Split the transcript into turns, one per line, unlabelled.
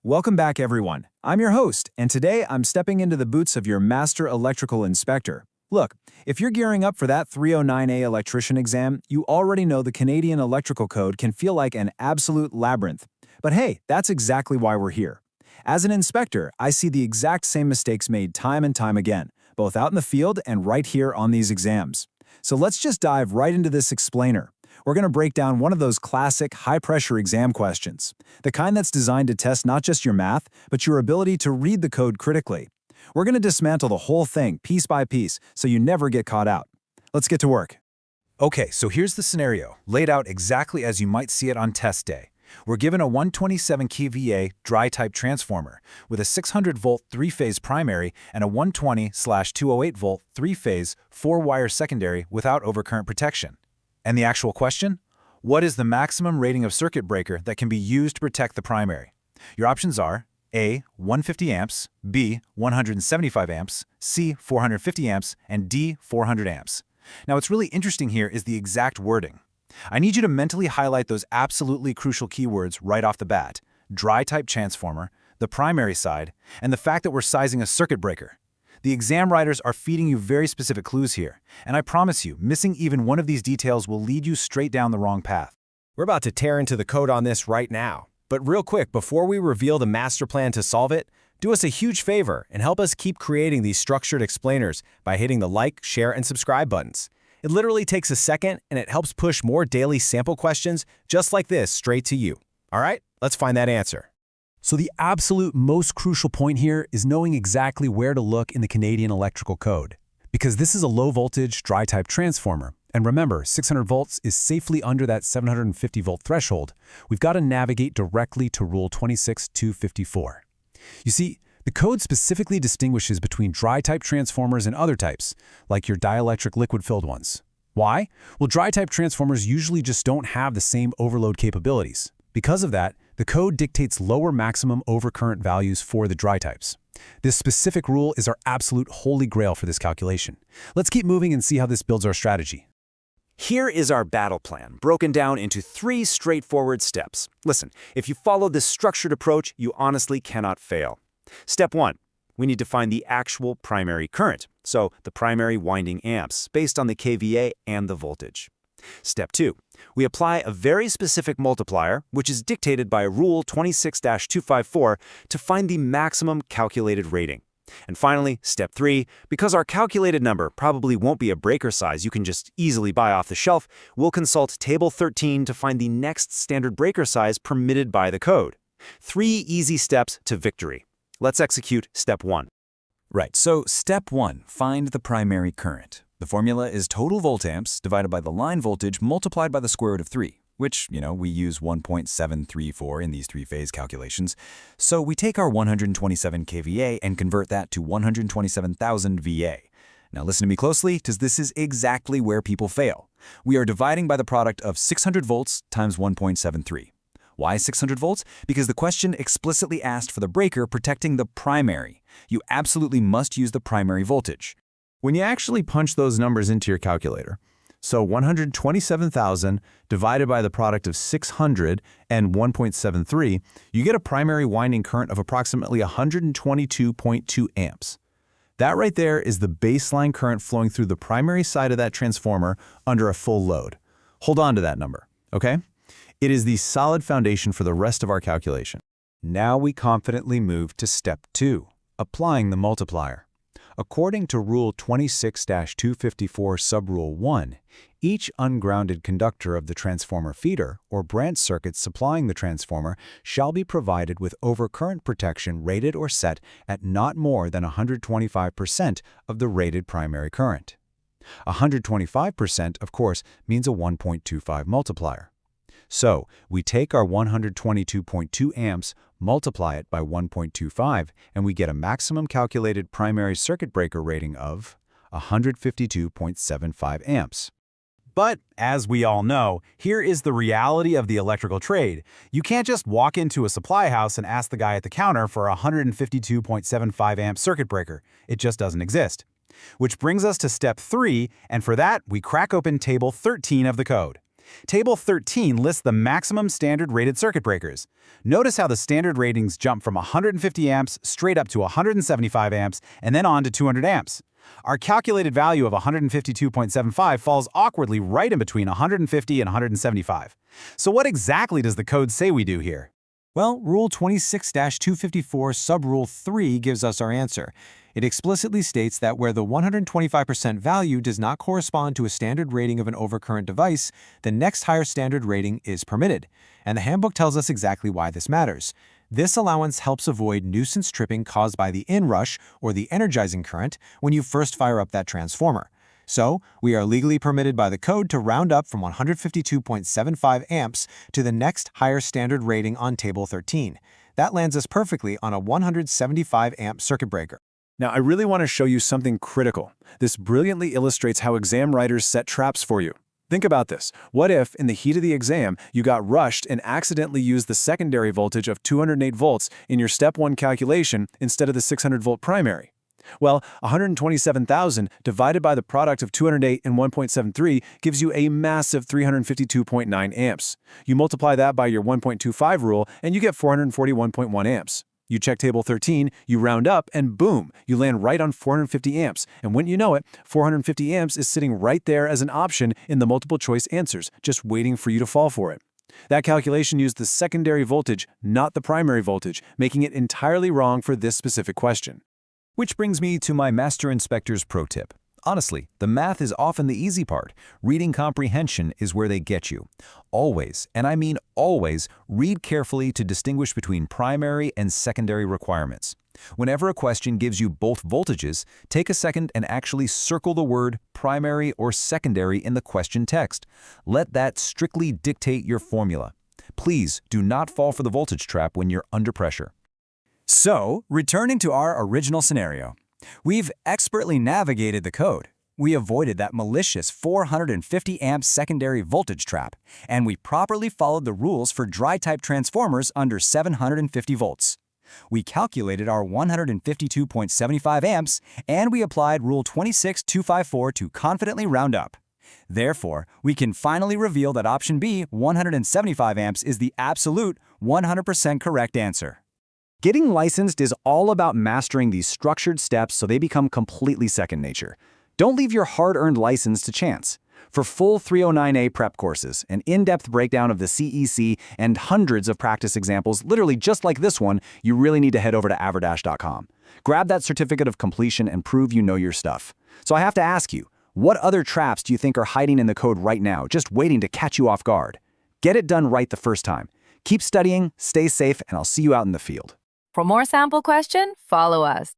Welcome back, everyone. I'm your host, and today I'm stepping into the boots of your master electrical inspector. Look, if you're gearing up for that 309A electrician exam, you already know the Canadian electrical code can feel like an absolute labyrinth. But hey, that's exactly why we're here. As an inspector, I see the exact same mistakes made time and time again, both out in the field and right here on these exams. So let's just dive right into this explainer. We're going to break down one of those classic high-pressure exam questions, the kind that's designed to test not just your math, but your ability to read the code critically. We're going to dismantle the whole thing piece by piece so you never get caught out. Let's get to work.
Okay, so here's the scenario, laid out exactly as you might see it on test day. We're given a 127 kVA dry-type transformer with a 600-volt 3-phase primary and a 120/208-volt 3-phase 4-wire secondary without overcurrent protection. And the actual question? What is the maximum rating of circuit breaker that can be used to protect the primary? Your options are A, 150 amps, B, 175 amps, C, 450 amps, and D, 400 amps. Now, what's really interesting here is the exact wording. I need you to mentally highlight those absolutely crucial keywords right off the bat: dry-type transformer, the primary side, and the fact that we're sizing a circuit breaker. The exam writers are feeding you very specific clues here, and I promise you, missing even one of these details will lead you straight down the wrong path.
We're about to tear into the code on this right now. But real quick, before we reveal the master plan to solve it, do us a huge favor and help us keep creating these structured explainers by hitting the like, share, and subscribe buttons. It literally takes a second, and it helps push more daily sample questions just like this straight to you. All right, let's find that answer.
So the absolute most crucial point here is knowing exactly where to look in the Canadian electrical code. Because this is a low-voltage, dry-type transformer, and remember, 600 volts is safely under that 750-volt threshold, we've got to navigate directly to Rule 26-254. You see, the code specifically distinguishes between dry-type transformers and other types, like your dielectric liquid-filled ones. Why? Well, dry-type transformers usually just don't have the same overload capabilities. Because of that, the code dictates lower maximum overcurrent values for the dry types. This specific rule is our absolute holy grail for this calculation. Let's keep moving and see how this builds our strategy.
Here is our battle plan, broken down into 3 straightforward steps. Listen, if you follow this structured approach, you honestly cannot fail. Step 1. We need to find the actual primary current, so the primary winding amps, based on the kVA and the voltage. Step 2. We apply a very specific multiplier, which is dictated by Rule 26-254, to find the maximum calculated rating. And finally, Step 3, because our calculated number probably won't be a breaker size you can just easily buy off the shelf, we'll consult Table 13 to find the next standard breaker size permitted by the code. 3 easy steps to victory. Let's execute Step 1.
Right, so Step 1, find the primary current. The formula is total voltamps divided by the line voltage multiplied by the square root of 3, which, we use 1.734 in these 3-phase calculations. So we take our 127 kVA and convert that to 127,000 VA. Now listen to me closely, because this is exactly where people fail. We are dividing by the product of 600 volts times 1.73. Why 600 volts? Because the question explicitly asked for the breaker protecting the primary. You absolutely must use the primary voltage.
When you actually punch those numbers into your calculator, so 127,000 divided by the product of 600 and 1.73, you get a primary winding current of approximately 122.2 amps. That right there is the baseline current flowing through the primary side of that transformer under a full load. Hold on to that number, okay? It is the solid foundation for the rest of our calculation.
Now we confidently move to Step 2, applying the multiplier. According to Rule 26-254 Subrule 1, each ungrounded conductor of the transformer feeder or branch circuit supplying the transformer shall be provided with overcurrent protection rated or set at not more than 125% of the rated primary current. 125%, of course, means a 1.25 multiplier. So, we take our 122.2 amps, multiply it by 1.25, and we get a maximum calculated primary circuit breaker rating of 152.75 amps.
But, as we all know, here is the reality of the electrical trade. You can't just walk into a supply house and ask the guy at the counter for a 152.75 amp circuit breaker. It just doesn't exist. Which brings us to Step 3, and for that, we crack open Table 13 of the code.
Table 13 lists the maximum standard rated circuit breakers. Notice how the standard ratings jump from 150 amps straight up to 175 amps and then on to 200 amps. Our calculated value of 152.75 falls awkwardly right in between 150 and 175. So what exactly does the code say we do here?
Well, Rule 26-254 Sub-Rule 3 gives us our answer. It explicitly states that where the 125% value does not correspond to a standard rating of an overcurrent device, the next higher standard rating is permitted. And the handbook tells us exactly why this matters. This allowance helps avoid nuisance tripping caused by the inrush or the energizing current when you first fire up that transformer. So, we are legally permitted by the code to round up from 152.75 amps to the next higher standard rating on Table 13. That lands us perfectly on a 175 amp circuit breaker. Now, I really want to show you something critical. This brilliantly illustrates how exam writers set traps for you. Think about this. What if, in the heat of the exam, you got rushed and accidentally used the secondary voltage of 208 volts in your Step 1 calculation instead of the 600-volt primary? Well, 127,000 divided by the product of 208 and 1.73 gives you a massive 352.9 amps. You multiply that by your 1.25 rule, and you get 441.1 amps. You check Table 13, you round up, and boom, you land right on 450 amps. And wouldn't you know it, 450 amps is sitting right there as an option in the multiple choice answers, just waiting for you to fall for it. That calculation used the secondary voltage, not the primary voltage, making it entirely wrong for this specific question.
Which brings me to my Master Inspector's pro tip. Honestly, the math is often the easy part. Reading comprehension is where they get you. Always, and I mean always, read carefully to distinguish between primary and secondary requirements. Whenever a question gives you both voltages, take a second and actually circle the word primary or secondary in the question text. Let that strictly dictate your formula. Please do not fall for the voltage trap when you're under pressure.
So, returning to our original scenario, we've expertly navigated the code. We avoided that malicious 450 amp secondary voltage trap, and we properly followed the rules for dry-type transformers under 750 volts. We calculated our 152.75 amps, and we applied Rule 26-254 to confidently round up. Therefore, we can finally reveal that option B, 175 amps, is the absolute 100% correct answer.
Getting licensed is all about mastering these structured steps so they become completely second nature. Don't leave your hard-earned license to chance. For full 309A prep courses, an in-depth breakdown of the CEC, and hundreds of practice examples, literally just like this one, you really need to head over to averdash.com. Grab that certificate of completion and prove you know your stuff. So I have to ask you, what other traps do you think are hiding in the code right now, just waiting to catch you off guard? Get it done right the first time. Keep studying, stay safe, and I'll see you out in the field.
For more sample question, follow us.